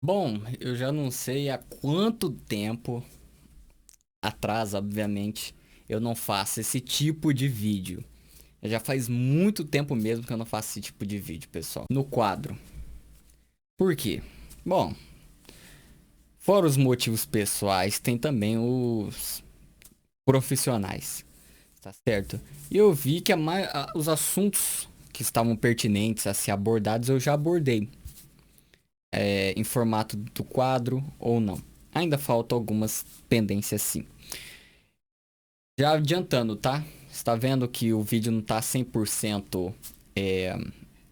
Bom, eu já não sei há quanto tempo atrás, obviamente, eu não faço esse tipo de vídeo. Já faz muito tempo mesmo que eu não faço esse tipo de vídeo, pessoal. No quadro. Por quê? Bom, fora os motivos pessoais, tem também os profissionais, tá certo? E eu vi que os assuntos que estavam pertinentes a ser abordados eu já abordei, em formato do quadro ou não. Ainda faltam algumas pendências sim. Já adiantando, tá? Você tá vendo que o vídeo não tá 100% é,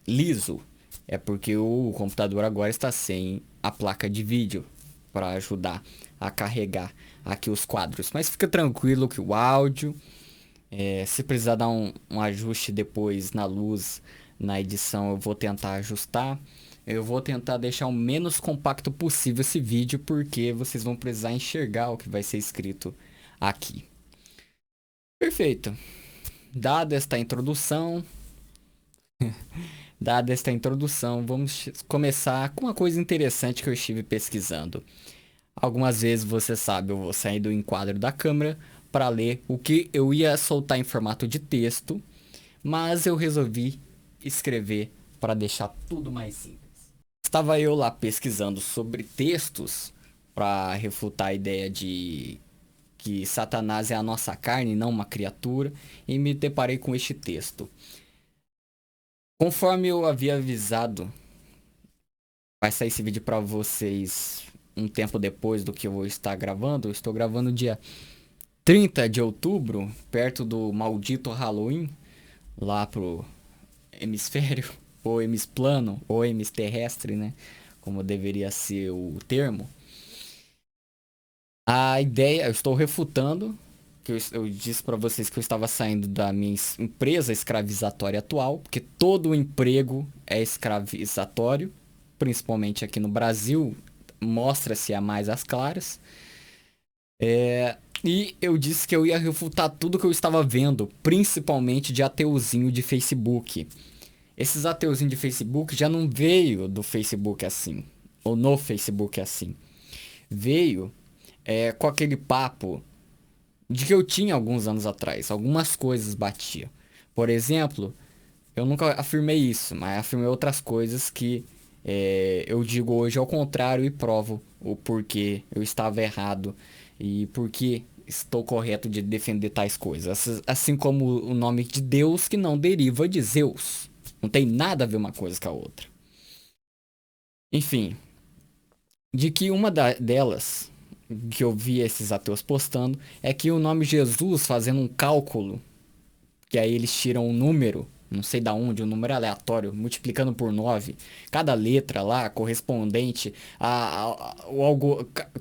liso? É porque o computador agora está sem a placa de vídeo para ajudar a carregar aqui os quadros. Mas fica tranquilo que o áudio, se precisar dar um ajuste depois na luz, na edição, eu vou tentar ajustar. Eu vou tentar deixar o menos compacto possível esse vídeo, porque vocês vão precisar enxergar o que vai ser escrito aqui. Perfeito. Dada esta introdução, vamos começar com uma coisa interessante que eu estive pesquisando. Algumas vezes, você sabe, eu vou sair do enquadro da câmera para ler o que eu ia soltar em formato de texto, mas eu resolvi escrever para deixar tudo mais simples. Estava eu lá pesquisando sobre textos para refutar a ideia de que Satanás é a nossa carne, não uma criatura, e me deparei com este texto. Conforme eu havia avisado, vai sair esse vídeo para vocês um tempo depois do que eu vou estar gravando. Eu estou gravando dia 30 de outubro, perto do maldito Halloween, lá pro hemisfério, ou hemisplano, ou hemisterrestre, né? Como deveria ser o termo. A ideia, eu estou refutando, que eu disse para vocês que eu estava saindo da minha empresa escravizatória atual, porque todo emprego é escravizatório, principalmente aqui no Brasil, mostra-se a mais às claras. E eu disse que eu ia refutar tudo que eu estava vendo, principalmente de ateuzinho de Facebook. Esses ateuzinhos de Facebook já não veio do Facebook assim, ou no Facebook assim. Veio com aquele papo de que eu tinha alguns anos atrás. Algumas coisas batiam. Por exemplo, eu nunca afirmei isso, mas afirmei outras coisas que eu digo hoje ao contrário e provo o porquê eu estava errado e porquê estou correto de defender tais coisas. Assim como o nome de Deus que não deriva de Zeus. Não tem nada a ver uma coisa com a outra. Enfim, de que delas que eu vi esses ateus postando é que o nome Jesus fazendo um cálculo, que aí eles tiram um número, não sei da onde, um número aleatório, multiplicando por 9 cada letra lá correspondente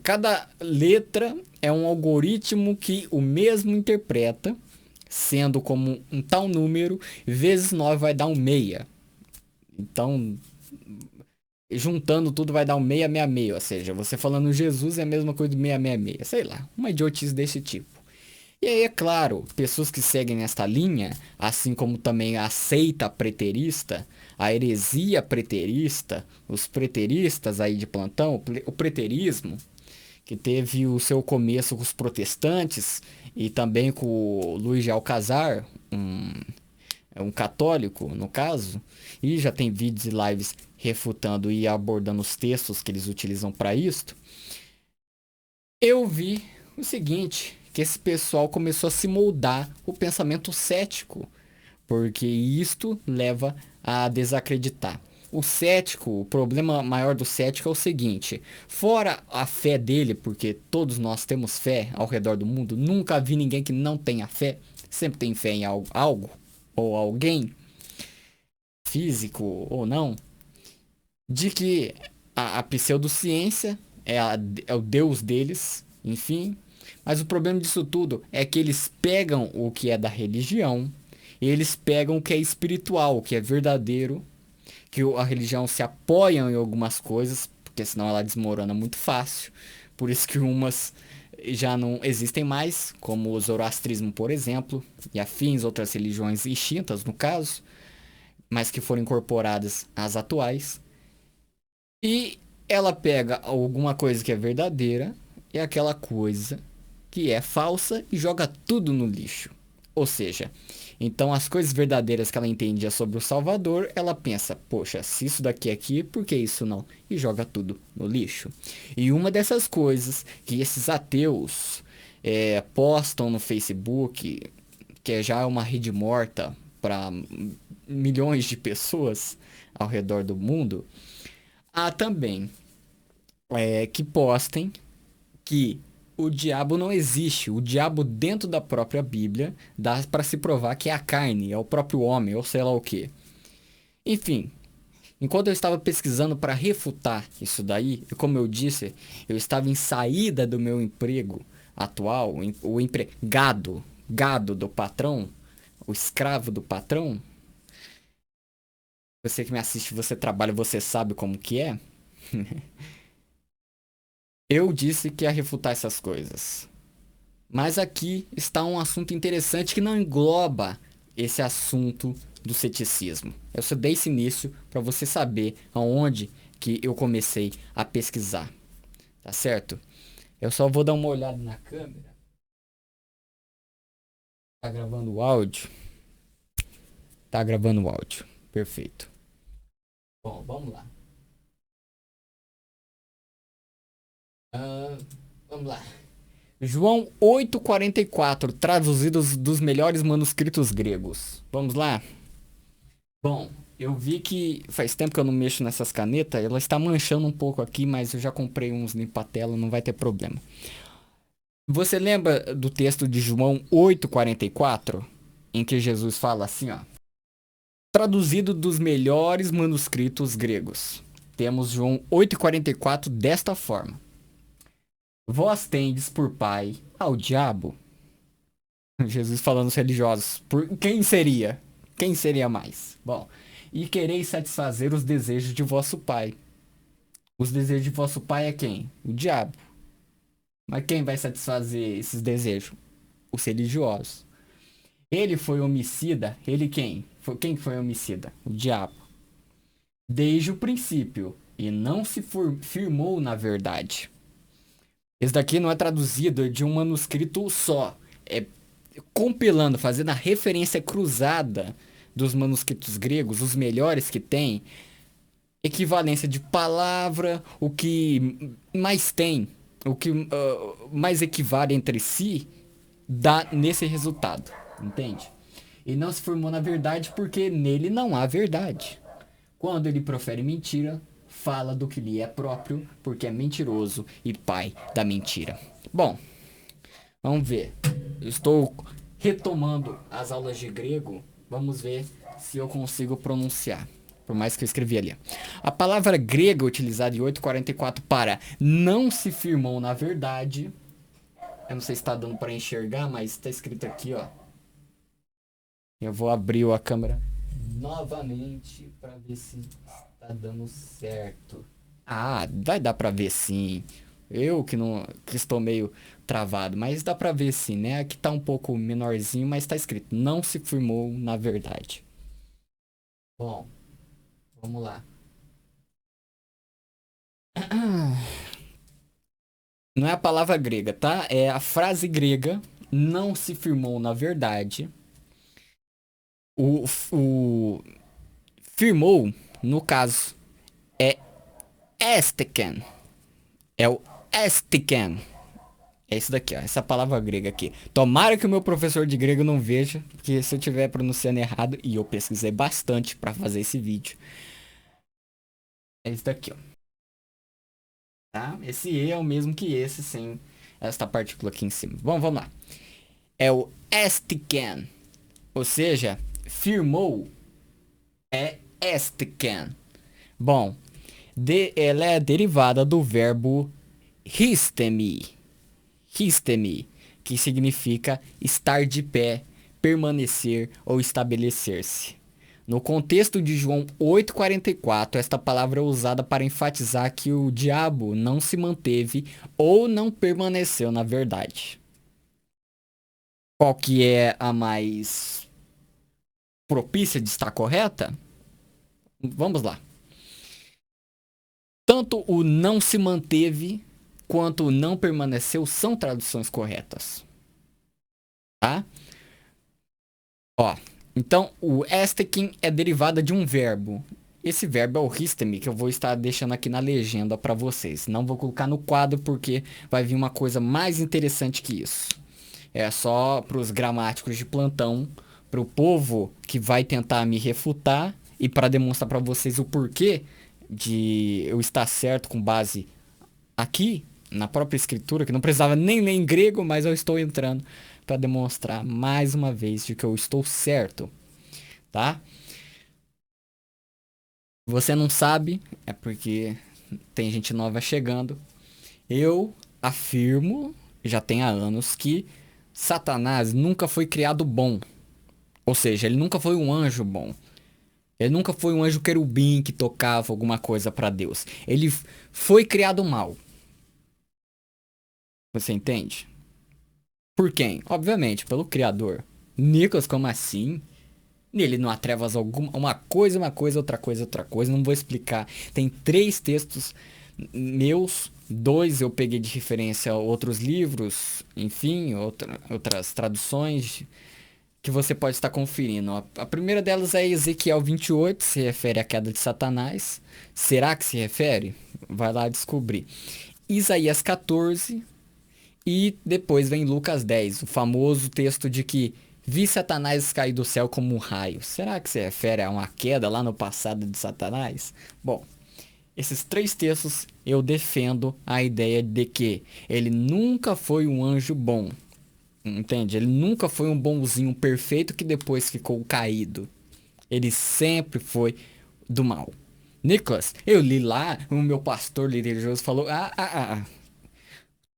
cada letra é um algoritmo que o mesmo interpreta, sendo como um tal número, vezes 9 vai dar um meia. Então, juntando tudo vai dar um 666, ou seja, você falando Jesus é a mesma coisa do 666, sei lá, uma idiotice desse tipo. E aí, é claro, pessoas que seguem esta linha, assim como também a seita preterista, a heresia preterista, os preteristas aí de plantão, o preterismo, que teve o seu começo com os protestantes e também com o Luiz de Alcazar, um católico, no caso, e já tem vídeos e lives refutando e abordando os textos que eles utilizam para isto. Eu vi o seguinte, que esse pessoal começou a se moldar o pensamento cético, porque isto leva a desacreditar. O cético, o problema maior do cético é o seguinte: fora a fé dele, porque todos nós temos fé ao redor do mundo, nunca vi ninguém que não tenha fé, sempre tem fé em algo ou alguém, físico ou não, de que a pseudociência é o deus deles, enfim. Mas o problema disso tudo é que eles pegam o que é da religião, e eles pegam o que é espiritual, o que é verdadeiro, que a religião se apoia em algumas coisas, porque senão ela desmorona muito fácil. Por isso que umas já não existem mais, como o zoroastrismo, por exemplo, e afins, outras religiões extintas no caso, mas que foram incorporadas às atuais. E ela pega alguma coisa que é verdadeira e aquela coisa que é falsa e joga tudo no lixo. Ou seja, então as coisas verdadeiras que ela entendia sobre o Salvador, ela pensa, poxa, se isso daqui é aqui, por que isso não? E joga tudo no lixo. E uma dessas coisas que esses ateus postam no Facebook, que já é uma rede morta para milhões de pessoas ao redor do mundo, há também que postem que o diabo não existe. O diabo dentro da própria Bíblia dá para se provar que é a carne, é o próprio homem, ou sei lá o que. Enfim, enquanto eu estava pesquisando para refutar isso daí, e como eu disse, eu estava em saída do meu emprego atual, o empregado, gado do patrão, o escravo do patrão. Você que me assiste, você trabalha, você sabe como que é. Eu disse que ia refutar essas coisas. Mas aqui está um assunto interessante que não engloba esse assunto do ceticismo. Eu só dei esse início para você saber aonde que eu comecei a pesquisar. Tá certo? Eu só vou dar uma olhada na câmera. Tá gravando o áudio? Tá gravando o áudio. Perfeito. Bom, vamos lá. Vamos lá. João 8,44, traduzidos dos melhores manuscritos gregos. Vamos lá? Bom, eu vi que faz tempo que eu não mexo nessas canetas, ela está manchando um pouco aqui, mas eu já comprei uns limpa-tela, não vai ter problema. Você lembra do texto de João 8,44, em que Jesus fala assim, ó, traduzido dos melhores manuscritos gregos. Temos João 8,44 desta forma: Vós tendes por pai ao diabo. Jesus falando aos religiosos. Por quem seria? Quem seria mais? Bom, e quereis satisfazer os desejos de vosso pai. Os desejos de vosso pai é quem? O diabo. Mas quem vai satisfazer esses desejos? Os religiosos. Ele foi homicida. Ele quem? Quem foi homicida? O diabo. Desde o princípio. E não se firmou na verdade. Esse daqui não é traduzido de um manuscrito só. É compilando, fazendo a referência cruzada dos manuscritos gregos, os melhores que tem, equivalência de palavra, o que mais tem, o que mais equivale entre si, dá nesse resultado, entende? E não se formou na verdade porque nele não há verdade. Quando ele profere mentira, fala do que lhe é próprio, porque é mentiroso e pai da mentira. Bom, vamos ver. Eu estou retomando as aulas de grego. Vamos ver se eu consigo pronunciar. Por mais que eu escrevi ali. A palavra grega utilizada em 8,44 para não se firmou na verdade. Eu não sei se está dando para enxergar, mas está escrito aqui, ó. Eu vou abrir a câmera novamente para ver se está dando certo. Ah, vai dar para ver sim. Eu que estou meio travado, mas dá pra ver sim, né? Aqui tá um pouco menorzinho, mas tá escrito: não se firmou na verdade. Bom, vamos lá. Não é a palavra grega, tá? É a frase grega: não se firmou na verdade. O firmou, no caso, é estiken. É o estiken. É isso daqui, ó. Essa palavra grega aqui. Tomara que o meu professor de grego não veja, porque se eu estiver pronunciando errado, e eu pesquisei bastante para fazer esse vídeo. É isso daqui, ó. Tá? Esse E é o mesmo que esse, sem esta partícula aqui em cima. Bom, vamos lá. É o estiken. Ou seja, firmou é estiken. Bom, ela é derivada do verbo histemi. Histemi, que significa estar de pé, permanecer ou estabelecer-se. No contexto de João 8,44, esta palavra é usada para enfatizar que o diabo não se manteve ou não permaneceu na verdade. Qual que é a mais propícia de estar correta? Vamos lá. Tanto o não se manteve quanto o não permaneceu são traduções corretas, tá? Ó, então o estequim é derivada de um verbo. Esse verbo é o histemi, que eu vou estar deixando aqui na legenda para vocês. Não vou colocar no quadro porque vai vir uma coisa mais interessante que isso. É só para os gramáticos de plantão, para o povo que vai tentar me refutar e para demonstrar para vocês o porquê de eu estar certo com base aqui na própria escritura, que não precisava nem ler em grego, mas eu estou entrando para demonstrar mais uma vez de que eu estou certo, tá? Você não sabe, é porque tem gente nova chegando. Eu afirmo, já tem há anos, que Satanás nunca foi criado bom. Ou seja, ele nunca foi um anjo bom. Ele nunca foi um anjo querubim que tocava alguma coisa para Deus. Ele foi criado mal. Você entende? Por quem? Obviamente, pelo Criador. Nicolas, como assim? Nele não há trevas alguma. Uma coisa, outra coisa, outra coisa. Não vou explicar. Tem 3 textos meus. 2 eu peguei de referência a outros livros. Enfim, outras traduções que você pode estar conferindo. A primeira delas é Ezequiel 28, se refere à queda de Satanás. Será que se refere? Vai lá descobrir. Isaías 14 e depois vem Lucas 10, o famoso texto de que vi Satanás cair do céu como um raio. Será que se refere a uma queda lá no passado de Satanás? Bom, esses 3 textos eu defendo a ideia de que ele nunca foi um anjo bom. Entende? Ele nunca foi um bonzinho perfeito que depois ficou caído. Ele sempre foi do mal. Nicholas, eu li lá, o meu pastor religioso falou: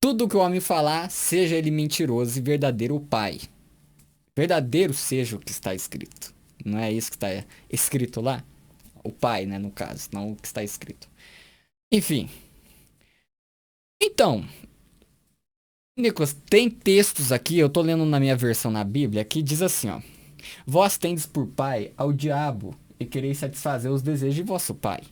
tudo que o homem falar, seja ele mentiroso e verdadeiro o pai. Verdadeiro seja o que está escrito. Não é isso que está escrito lá? O pai, né, no caso, não o que está escrito. Enfim. Então, Nicholas, tem textos aqui, eu tô lendo na minha versão na Bíblia, que diz assim, ó. Vós tendes por pai ao diabo e quereis satisfazer os desejos de vosso pai.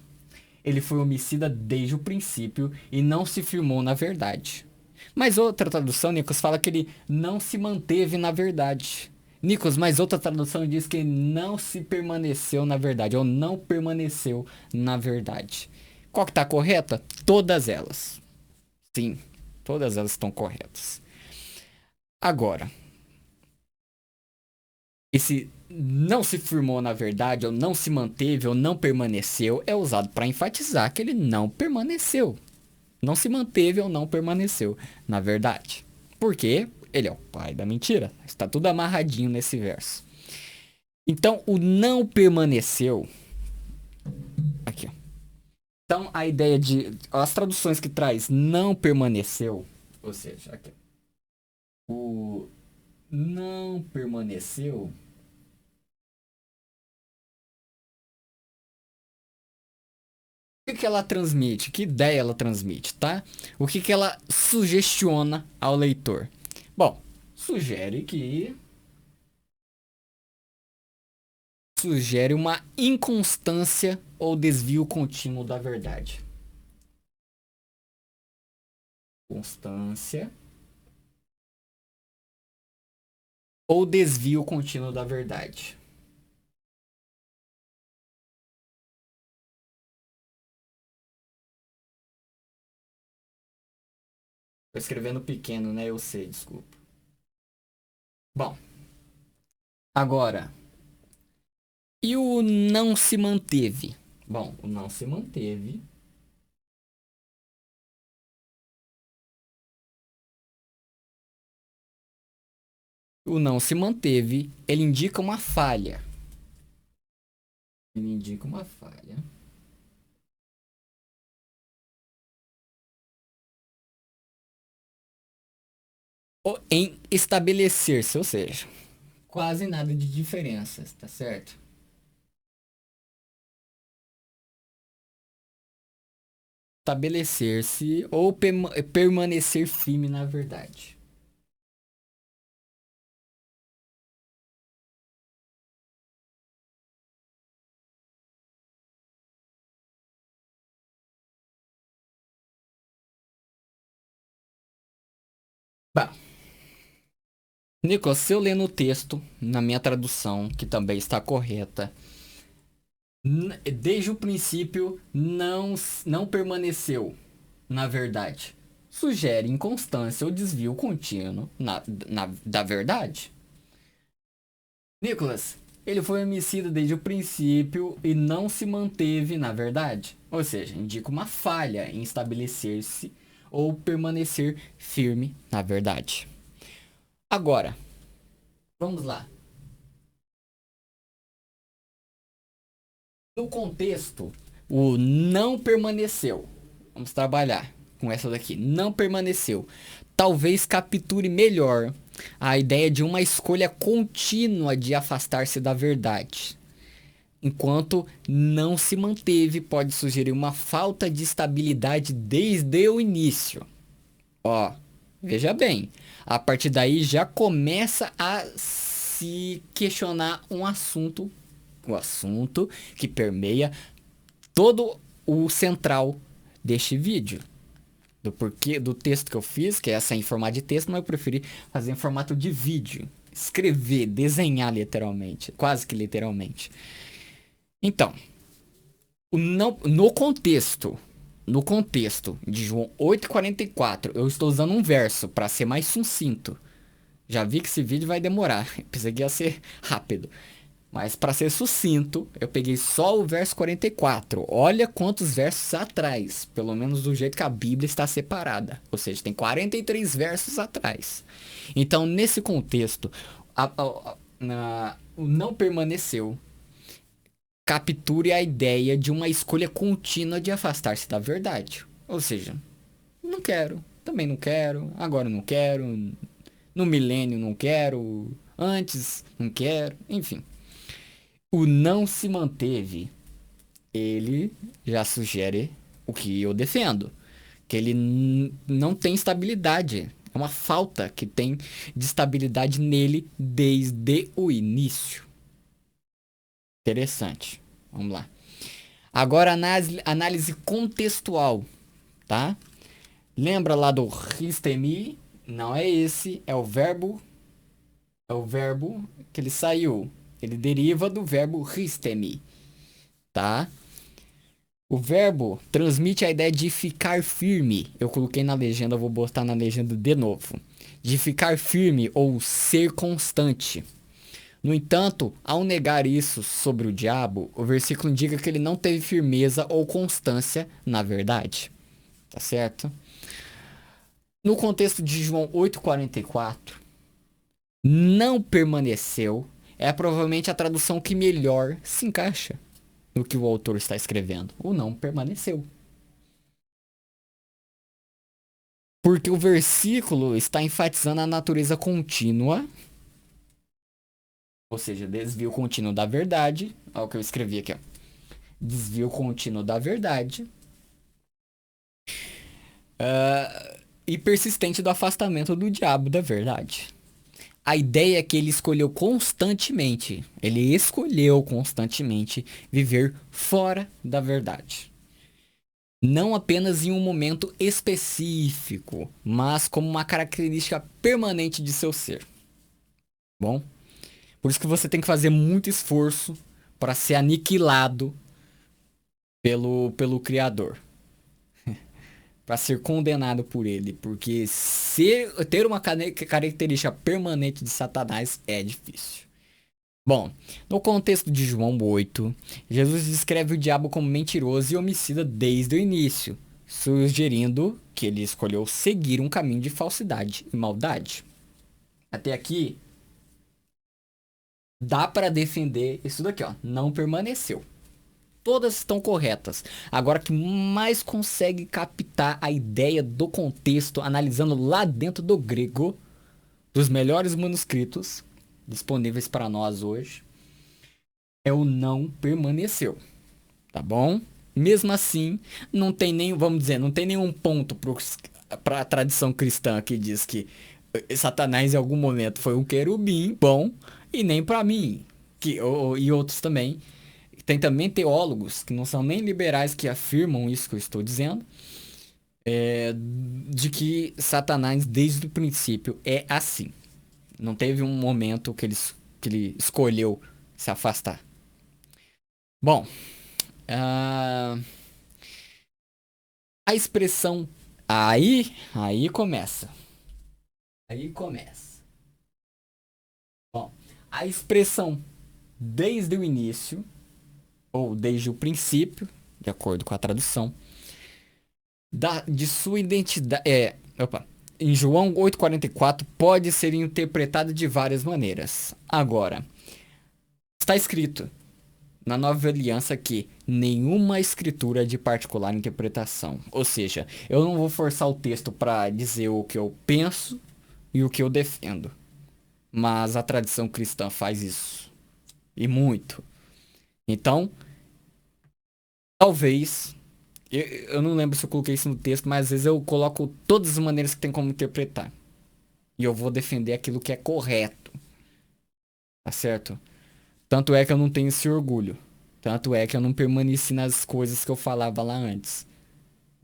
Ele foi homicida desde o princípio e não se firmou na verdade. Mas outra tradução, Nicos, fala que ele não se manteve na verdade. Nicos, mas outra tradução diz que ele não se permaneceu na verdade, ou não permaneceu na verdade. Qual que está correta? Todas elas. Sim, todas elas estão corretas. Agora, esse não se firmou na verdade, ou não se manteve, ou não permaneceu, é usado para enfatizar que ele não permaneceu. Não se manteve ou não permaneceu na verdade. Porque ele é o pai da mentira. Está tudo amarradinho nesse verso. Então, o não permaneceu. Aqui, ó. Então, a ideia de. As traduções que traz não permaneceu. Ou seja, aqui. O não permaneceu. O que ela transmite? Que ideia ela transmite, tá? O que ela sugestiona ao leitor? Bom, sugere uma inconstância ou desvio contínuo da verdade. Constância ou desvio contínuo da verdade. Tô escrevendo pequeno, né? Eu sei, desculpa. Bom, agora, e o não se manteve? Bom, o não se manteve. O não se manteve, ele indica uma falha. Ele indica uma falha. Em estabelecer-se, ou seja, quase nada de diferença, tá certo? Estabelecer-se ou permanecer firme na verdade. Nicolas, se eu ler no texto, na minha tradução, que também está correta, desde o princípio não permaneceu na verdade. Sugere inconstância ou desvio contínuo da verdade. Nicholas, ele foi homicida desde o princípio e não se manteve na verdade. Ou seja, indica uma falha em estabelecer-se ou permanecer firme na verdade. Agora, vamos lá. No contexto, o não permaneceu. Vamos trabalhar com essa daqui. Não permaneceu. Talvez capture melhor a ideia de uma escolha contínua de afastar-se da verdade. Enquanto não se manteve, pode sugerir uma falta de estabilidade desde o início. Ó, veja bem, a partir daí já começa a se questionar o assunto que permeia todo o central deste vídeo. Do porquê do texto que eu fiz, que é essa em formato de texto, mas eu preferi fazer em formato de vídeo. Escrever, desenhar literalmente, quase que literalmente. Então, no contexto de João 8,44, eu estou usando um verso para ser mais sucinto. Já vi que esse vídeo vai demorar, pensei que ia ser rápido. Mas para ser sucinto, eu peguei só o verso 44. Olha quantos versos atrás, pelo menos do jeito que a Bíblia está separada. Ou seja, tem 43 versos atrás. Então, nesse contexto, o não permaneceu. Capture a ideia de uma escolha contínua de afastar-se da verdade. Ou seja, não quero, também não quero, agora não quero, no milênio não quero, antes não quero, enfim. O não se manteve, ele já sugere o que eu defendo, que ele não tem estabilidade. É uma falta que tem de estabilidade nele desde o início. Interessante. Vamos lá. Agora, análise contextual, tá? Lembra lá do histemi? Não é esse, é o verbo. É o verbo que ele saiu. Ele deriva do verbo histemi, tá? O verbo transmite a ideia de ficar firme. Eu coloquei na legenda, vou botar na legenda de novo. De ficar firme ou ser constante. No entanto, ao negar isso sobre o diabo, o versículo indica que ele não teve firmeza ou constância na verdade. Tá certo? No contexto de João 8,44, não permaneceu é provavelmente a tradução que melhor se encaixa no que o autor está escrevendo. O não permaneceu. Porque o versículo está enfatizando a natureza contínua, ou seja, desvio contínuo da verdade. Olha o que eu escrevi aqui, ó. Desvio contínuo da verdade. E persistente do afastamento do diabo da verdade. A ideia é que ele escolheu constantemente viver fora da verdade. Não apenas em um momento específico, mas como uma característica permanente de seu ser. Bom, por isso que você tem que fazer muito esforço para ser aniquilado pelo Criador. Para ser condenado por ele. Porque ter uma característica permanente de Satanás é difícil. Bom, no contexto de João 8, Jesus descreve o diabo como mentiroso e homicida desde o início, sugerindo que ele escolheu seguir um caminho de falsidade e maldade. Até aqui, dá para defender isso daqui, ó, não permaneceu. Todas estão corretas. Agora que mais consegue captar a ideia do contexto, analisando lá dentro do grego, dos melhores manuscritos disponíveis para nós hoje, é o não permaneceu, tá bom? Mesmo assim, não tem nem, vamos dizer, não tem nenhum ponto para a tradição cristã que diz que Satanás em algum momento foi um querubim, bom, e nem para mim, e outros também. Tem também teólogos que não são nem liberais que afirmam isso que eu estou dizendo, de que Satanás desde o princípio é assim. Não teve um momento que ele escolheu se afastar. Bom, ah, a expressão aí começa. Aí começa. Bom, a expressão desde o início, ou desde o princípio, de acordo com a tradução, de sua identidade. Em João 8,44 pode ser interpretada de várias maneiras. Agora, está escrito na Nova Aliança que nenhuma escritura é de particular interpretação. Ou seja, eu não vou forçar o texto para dizer o que eu penso e o que eu defendo. Mas a tradição cristã faz isso. E muito. Então, talvez. Eu não lembro se eu coloquei isso no texto, mas às vezes eu coloco todas as maneiras que tem como interpretar. E eu vou defender aquilo que é correto. Tá certo? Tanto é que eu não tenho esse orgulho. Tanto é que eu não permaneci nas coisas que eu falava lá antes.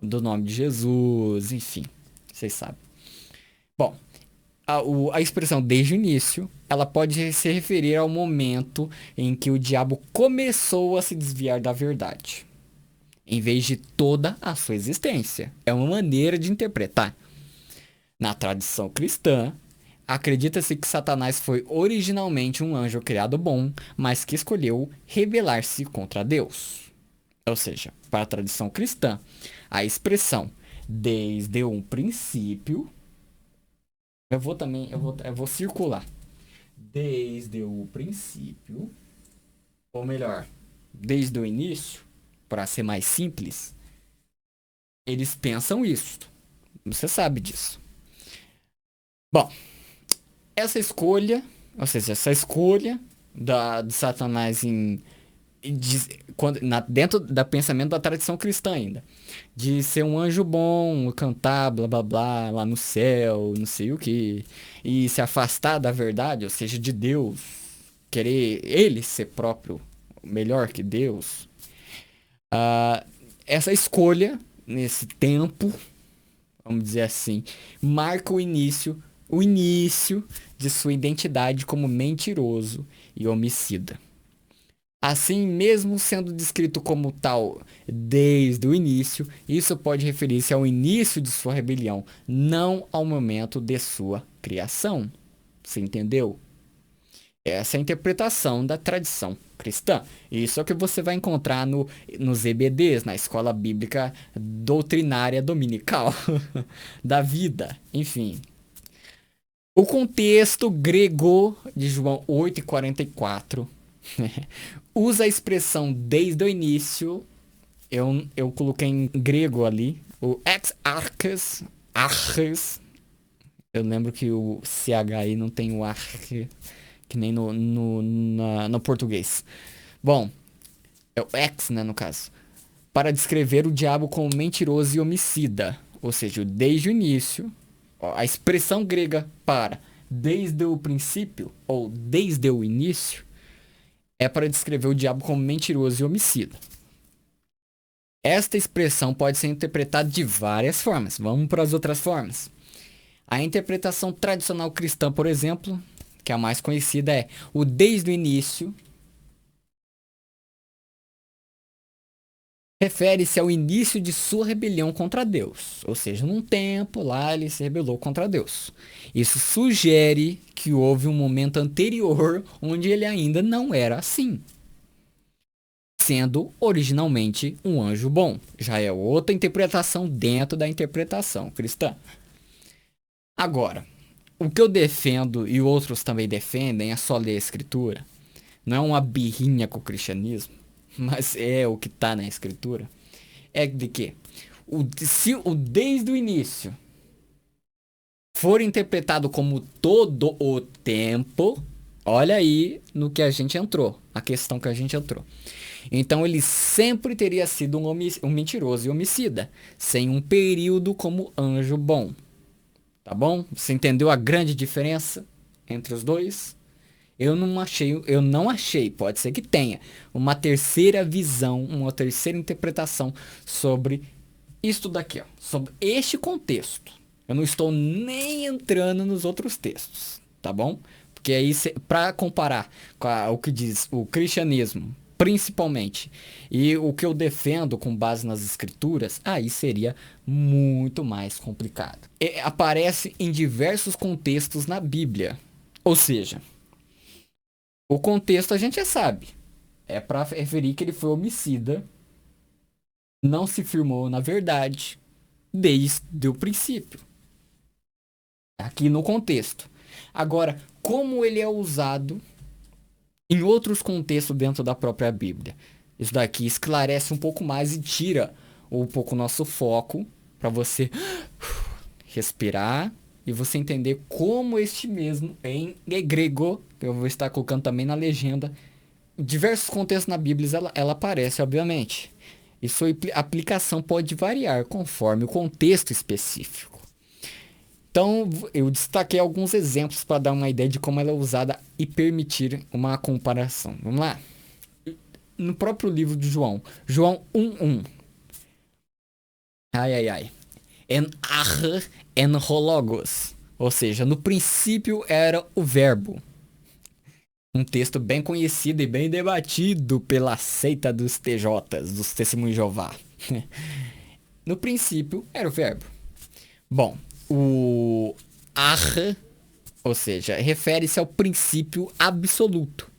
Do nome de Jesus, enfim. Vocês sabem. Bom, a expressão desde o início, ela pode se referir ao momento em que o diabo começou a se desviar da verdade, em vez de toda a sua existência. É uma maneira de interpretar. Na tradição cristã, acredita-se que Satanás foi originalmente um anjo criado bom, mas que escolheu rebelar-se contra Deus. Ou seja, para a tradição cristã, a expressão desde um princípio. Eu vou circular. Desde o princípio, ou melhor, desde o início, para ser mais simples, eles pensam isso. Você sabe disso. Bom, essa escolha, ou seja, essa escolha de Satanás dentro do pensamento da tradição cristã ainda, de ser um anjo bom, cantar blá blá blá lá no céu, não sei o que, e se afastar da verdade, ou seja, de Deus, querer ele ser próprio melhor que Deus. Essa escolha nesse tempo, vamos dizer assim, marca o início de sua identidade como mentiroso e homicida. Assim, mesmo sendo descrito como tal desde o início, isso pode referir-se ao início de sua rebelião, não ao momento de sua criação. Você entendeu? Essa é a interpretação da tradição cristã. Isso é o que você vai encontrar nos EBDs, na Escola Bíblica Doutrinária Dominical da vida. Enfim. O contexto grego de João 8,44 usa a expressão desde o início. Eu coloquei em grego ali. O ex arches. Eu lembro que o CH aí não tem o arche, que nem no português. Bom, é o ex, né, no caso. Para descrever o diabo como mentiroso e homicida. Ou seja, desde o início. A expressão grega para desde o princípio, ou desde o início, é para descrever o diabo como mentiroso e homicida. Esta expressão pode ser interpretada de várias formas. Vamos para as outras formas. A interpretação tradicional cristã, por exemplo, que é a mais conhecida, é o desde o início. Refere-se ao início de sua rebelião contra Deus. Ou seja, num tempo lá ele se rebelou contra Deus. Isso sugere que houve um momento anterior onde ele ainda não era assim, sendo originalmente um anjo bom. Já é outra interpretação dentro da interpretação cristã. Agora, o que eu defendo e outros também defendem é só ler a escritura. Não é uma birrinha com o cristianismo, mas é o que está na escritura. É de que se o desde o início for interpretado como todo o tempo, olha aí no que a gente entrou, a questão que a gente entrou. Então ele sempre teria sido um mentiroso e homicida, sem um período como anjo bom. Tá bom? Você entendeu a grande diferença entre os dois? Eu não achei, pode ser que tenha, uma terceira visão, uma terceira interpretação sobre isto daqui, ó, sobre este contexto. Eu não estou nem entrando nos outros textos, tá bom? Porque aí, para comparar com o que diz o cristianismo, principalmente, e o que eu defendo com base nas escrituras, aí seria muito mais complicado. Aparece em diversos contextos na Bíblia. Ou seja, o contexto a gente já sabe. É para referir que ele foi homicida, não se firmou na verdade desde o princípio. Aqui no contexto. Agora, como ele é usado em outros contextos dentro da própria Bíblia? Isso daqui esclarece um pouco mais e tira um pouco o nosso foco para você respirar e você entender como este mesmo em grego, que eu vou estar colocando também na legenda, em diversos contextos na Bíblia ela aparece, obviamente. E sua aplicação pode variar conforme o contexto específico. Então, eu destaquei alguns exemplos para dar uma ideia de como ela é usada e permitir uma comparação. Vamos lá? No próprio livro de João, João 1:1. Ai, ai, ai. En arre en hologos. Ou seja, no princípio era o verbo. Um texto bem conhecido e bem debatido pela seita dos TJs, dos Testemunhos de Jeová. No princípio era o verbo. Bom, o arre, ou seja, refere-se ao princípio absoluto.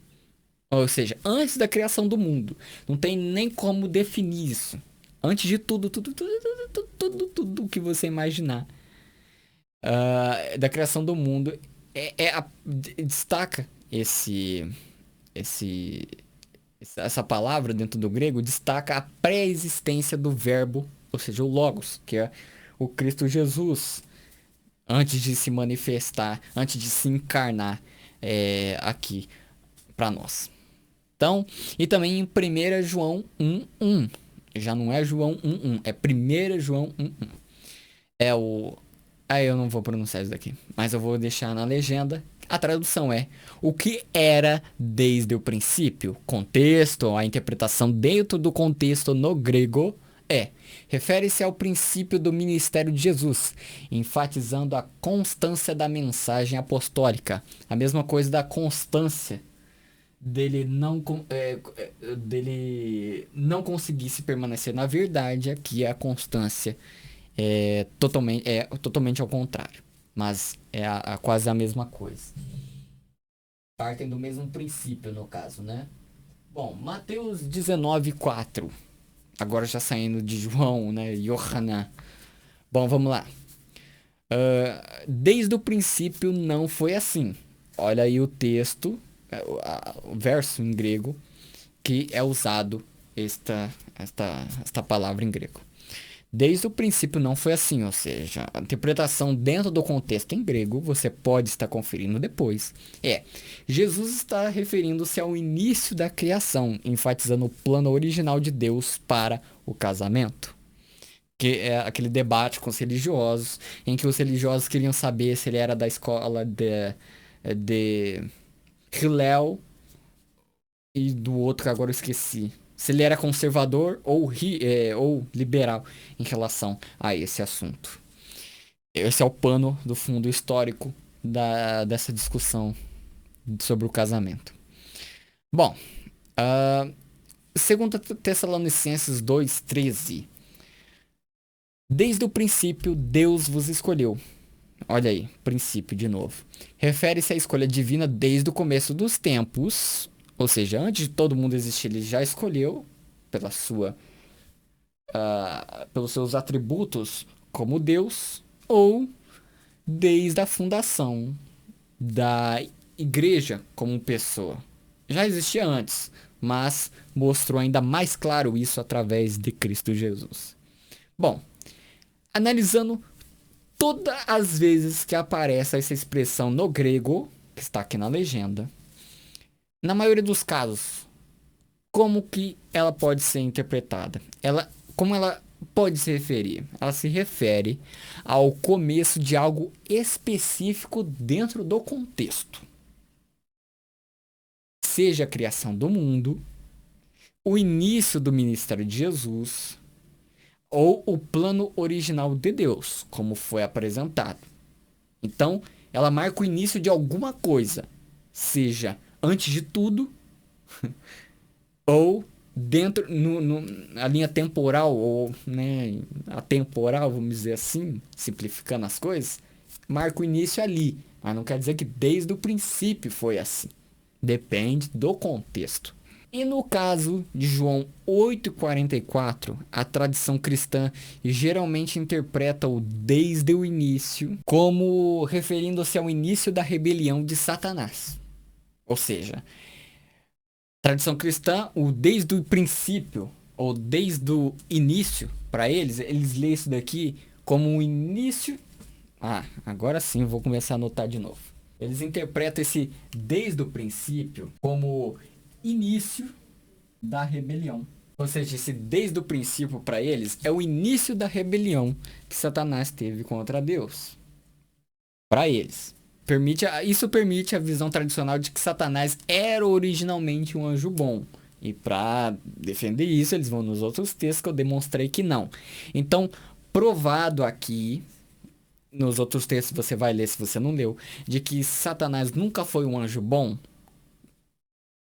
Ou seja, antes da criação do mundo. Não tem nem como definir isso. Antes de tudo que você imaginar. Da criação do mundo. Destaca essa palavra dentro do grego, destaca a pré-existência do verbo, ou seja, o logos, que é o Cristo Jesus, antes de se manifestar, antes de se encarnar aqui para nós. Então, e também em 1 João 1:1. Já não é João 1:1, é 1 João 1:1. É o... Aí eu não vou pronunciar isso daqui, mas eu vou deixar na legenda. A tradução é: o que era desde o princípio. Contexto, a interpretação dentro do contexto no grego refere-se ao princípio do ministério de Jesus, enfatizando a constância da mensagem apostólica. A mesma coisa da constância dele não conseguir se permanecer na verdade. Aqui a constância totalmente ao contrário, mas quase a mesma coisa. Partem do mesmo princípio no caso, né? Bom, Mateus 19:4. Agora já saindo de João, né? Yohanan. Bom, vamos lá. Desde o princípio não foi assim. Olha aí o texto, o verso em grego que é usado esta palavra em grego. Desde o princípio não foi assim, ou seja, a interpretação dentro do contexto em grego, você pode estar conferindo depois. Jesus está referindo-se ao início da criação, enfatizando o plano original de Deus para o casamento. Que é aquele debate com os religiosos, em que os religiosos queriam saber se ele era da escola de Hillel e do outro que agora eu esqueci. Se ele era conservador ou liberal em relação a esse assunto. Esse é o pano do fundo histórico dessa discussão sobre o casamento. Bom, 2 Tessalonicenses 2:13. Desde o princípio, Deus vos escolheu. Olha aí, princípio de novo. Refere-se à escolha divina desde o começo dos tempos. Ou seja, antes de todo mundo existir, ele já escolheu pelos seus atributos como Deus, ou desde a fundação da igreja como pessoa. Já existia antes, mas mostrou ainda mais claro isso através de Cristo Jesus. Bom, analisando todas as vezes que aparece essa expressão no grego, que está aqui na legenda, na maioria dos casos, como que ela pode ser interpretada? Como ela pode se referir? Ela se refere ao começo de algo específico dentro do contexto. Seja a criação do mundo, o início do ministério de Jesus, ou o plano original de Deus, como foi apresentado. Então, Ela marca o início de alguma coisa, seja antes de tudo ou dentro na linha temporal ou, né, atemporal, vamos dizer assim, simplificando as coisas, marca o início ali, mas não quer dizer que desde o princípio foi assim. Depende do contexto. E no caso de João 8,44, a tradição cristã geralmente interpreta o desde o início como referindo-se ao início da rebelião de Satanás. Ou seja, tradição cristã, o desde o princípio, ou desde o início, para eles leem isso daqui como o início. Ah, agora sim vou começar a anotar de novo. Eles interpretam esse desde o princípio como início da rebelião. Ou seja, esse desde o princípio para eles é o início da rebelião que Satanás teve contra Deus. Para eles. Isso permite a visão tradicional de que Satanás era originalmente um anjo bom. E para defender isso, eles vão nos outros textos que eu demonstrei que não. Então, provado aqui, nos outros textos você vai ler se você não leu, de que Satanás nunca foi um anjo bom,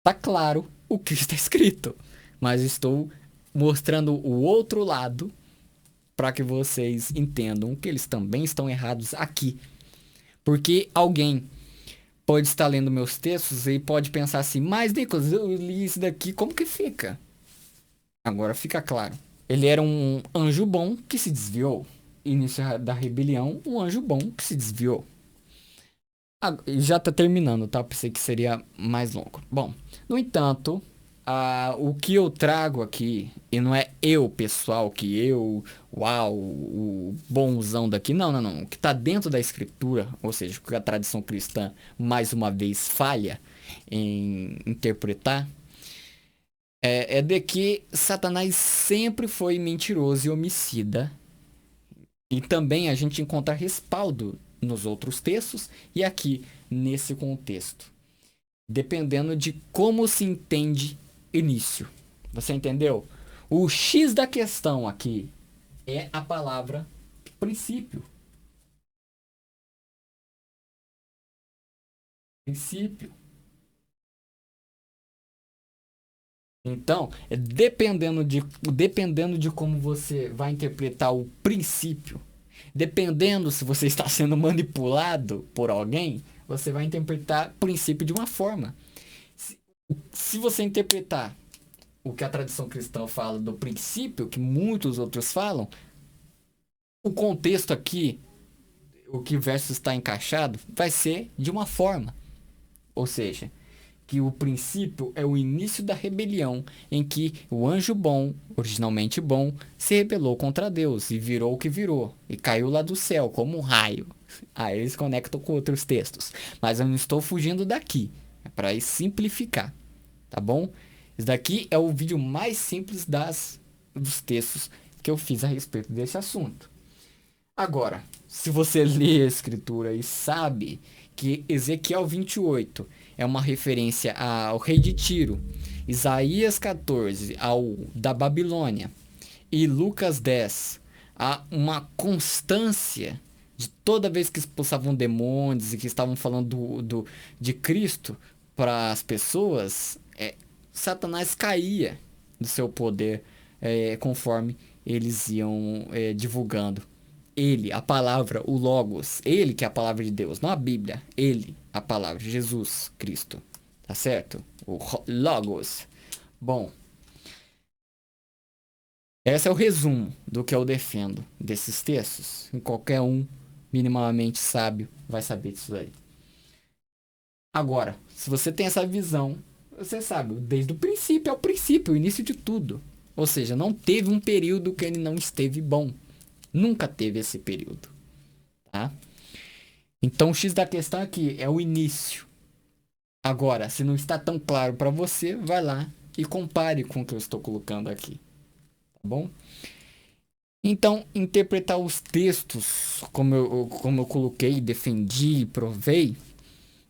tá claro o que está escrito. Mas estou mostrando o outro lado para que vocês entendam que eles também estão errados aqui. Porque alguém pode estar lendo meus textos e pode pensar assim, mas Nicolas, eu li isso daqui, como que fica? Agora fica claro. Ele era um anjo bom que se desviou. Início da rebelião, um anjo bom que se desviou. Já tá terminando, tá? Pensei que seria mais longo. Bom, no entanto, o que eu trago aqui, e não é eu, pessoal, uau, o bonzão daqui, não. O que tá dentro da escritura, ou seja, o que a tradição cristã, mais uma vez, falha em interpretar, é de que Satanás sempre foi mentiroso e homicida. E também a gente encontra respaldo nos outros textos e aqui nesse contexto. Dependendo de como se entende início. Você entendeu? O X da questão aqui é a palavra princípio. Princípio. Então, dependendo de como você vai interpretar o princípio, dependendo se você está sendo manipulado por alguém, você vai interpretar o princípio de uma forma. Se você interpretar o que a tradição cristã fala do princípio, que muitos outros falam, o contexto aqui, o que o verso está encaixado, vai ser de uma forma. Ou seja, que o princípio é o início da rebelião, em que o anjo bom, originalmente bom, se rebelou contra Deus e virou o que virou, e caiu lá do céu como um raio. Aí eles conectam com outros textos, mas eu não estou fugindo daqui, é para simplificar, tá bom? Isso daqui é o vídeo mais simples dos textos que eu fiz a respeito desse assunto. Agora, se você lê a escritura e sabe que Ezequiel 28 é uma referência ao rei de Tiro, Isaías 14 ao da Babilônia e Lucas 10 há uma constância de toda vez que expulsavam demônios e que estavam falando de Cristo para as pessoas, Satanás caía do seu poder conforme eles iam divulgando. Ele, a palavra, o Logos, ele que é a palavra de Deus, não a Bíblia, ele, a palavra, Jesus Cristo, tá certo? O Logos. Bom, esse é o resumo do que eu defendo desses textos. E qualquer um minimamente sábio vai saber disso aí. Agora, se você tem essa visão, você sabe, desde o princípio ao princípio, o início de tudo. Ou seja, não teve um período que ele não esteve bom. Nunca teve esse período, tá? Então o X da questão aqui é o início. Agora, se não está tão claro para você, vai lá e compare com o que eu estou colocando aqui, tá bom? Então, interpretar os textos, como eu coloquei, defendi, provei,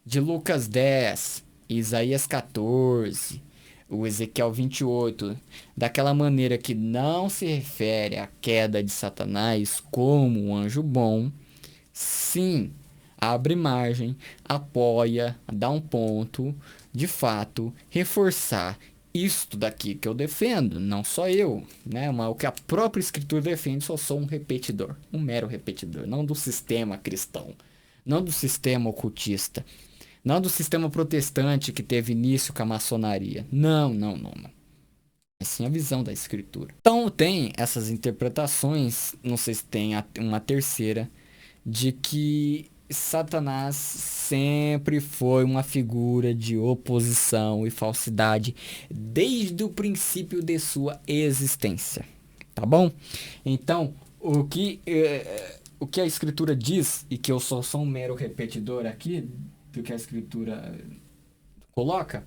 de Lucas 10, Isaías 14, o Ezequiel 28, daquela maneira que não se refere à queda de Satanás como um anjo bom, sim, abre margem, apoia, dá um ponto, de fato, reforçar isto daqui que eu defendo, não só eu, né? Mas o que a própria escritura defende, só sou um repetidor, um mero repetidor, não do sistema cristão, não do sistema ocultista, não do sistema protestante que teve início com a maçonaria. Não, não, não, não. É sim a visão da escritura. Então tem essas interpretações, não sei se tem uma terceira, de que Satanás sempre foi uma figura de oposição e falsidade desde o princípio de sua existência, tá bom? Então, o que a escritura diz, e que eu só sou um mero repetidor aqui do que a escritura coloca,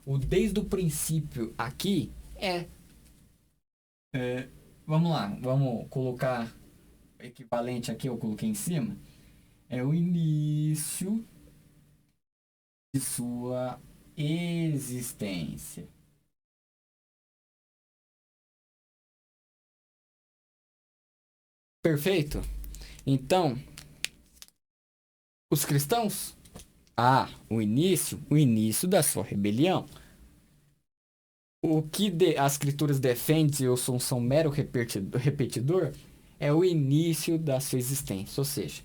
o desde o princípio aqui é, vamos lá, vamos colocar equivalente aqui, eu coloquei em cima, é o início de sua existência. Perfeito? Então, os cristãos? Ah, o início da sua rebelião. O que as escrituras defendem, eu sou um mero repetidor, é o início da sua existência. Ou seja,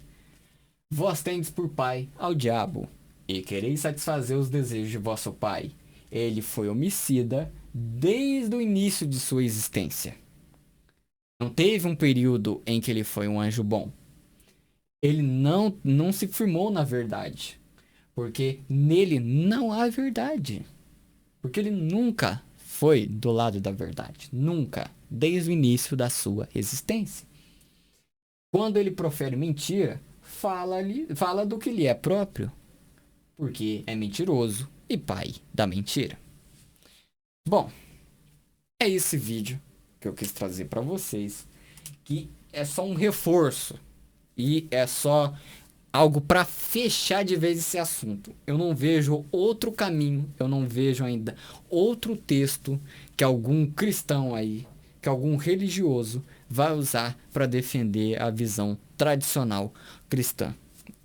vós tendes por pai ao diabo, e quereis satisfazer os desejos de vosso pai. Ele foi homicida desde o início de sua existência. Não teve um período em que ele foi um anjo bom. Ele não se firmou na verdade, porque nele não há verdade. Porque ele nunca foi do lado da verdade. Nunca. Desde o início da sua existência. Quando ele profere mentira, fala do que lhe é próprio. Porque é mentiroso e pai da mentira. Bom, é esse vídeo que eu quis trazer para vocês. Que é só um reforço. E é só algo para fechar de vez esse assunto. Eu não vejo outro caminho, eu não vejo ainda outro texto que algum cristão aí, que algum religioso vai usar para defender a visão tradicional cristã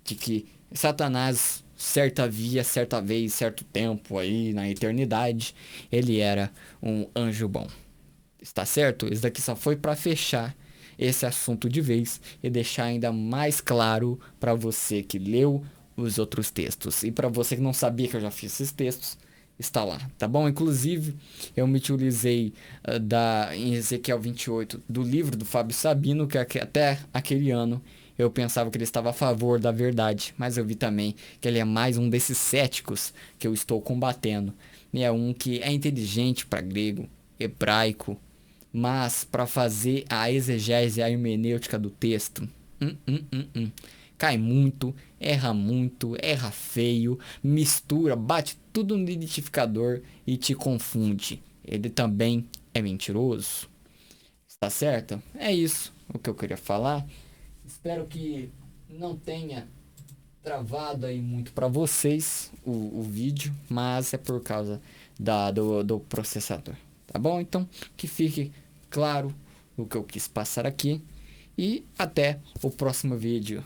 de que Satanás certa vez, certo tempo aí na eternidade, ele era um anjo bom. Está certo? Isso daqui só foi para fechar esse assunto de vez e deixar ainda mais claro para você que leu os outros textos. E para você que não sabia que eu já fiz esses textos, está lá, tá bom? Inclusive, eu me utilizei em Ezequiel 28 do livro do Fábio Sabino, que até aquele ano eu pensava que ele estava a favor da verdade, mas eu vi também que ele é mais um desses céticos que eu estou combatendo. E é um que é inteligente para grego, hebraico, mas para fazer a exegese e a hermenêutica do texto, cai muito, erra feio, mistura, bate tudo no identificador e te confunde. Ele também é mentiroso. Está certo? É isso o que eu queria falar. Espero que não tenha travado aí muito para vocês o vídeo, mas é por causa do processador. Tá bom? Então, que fique claro o que eu quis passar aqui. E até o próximo vídeo.